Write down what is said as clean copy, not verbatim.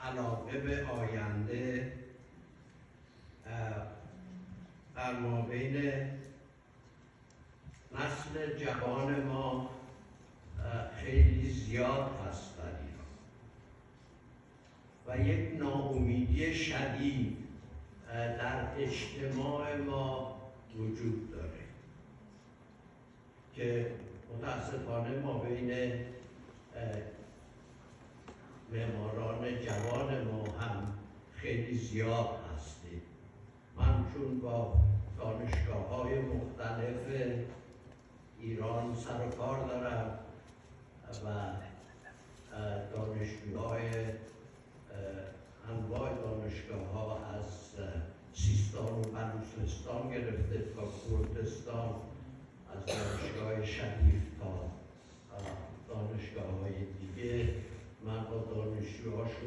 علاقه به آینده در مابین نسل جوان ما خیلی زیاد هست در ایران و یک ناامیدی شدید در اجتماع ما وجود داره که متاسفانه ما بین معماران جوان ما هم خیلی زیاد هستیم. من چون با دانشگاه‌های مختلف ایران سر و کار دارم و دانشجوهای انواع دانشگاه‌ها از سیستان و بلوچستان گرفته تا کردستان، از دانشگاه شریف تا دانشگاه‌های دیگه، من با دانشجوهاشون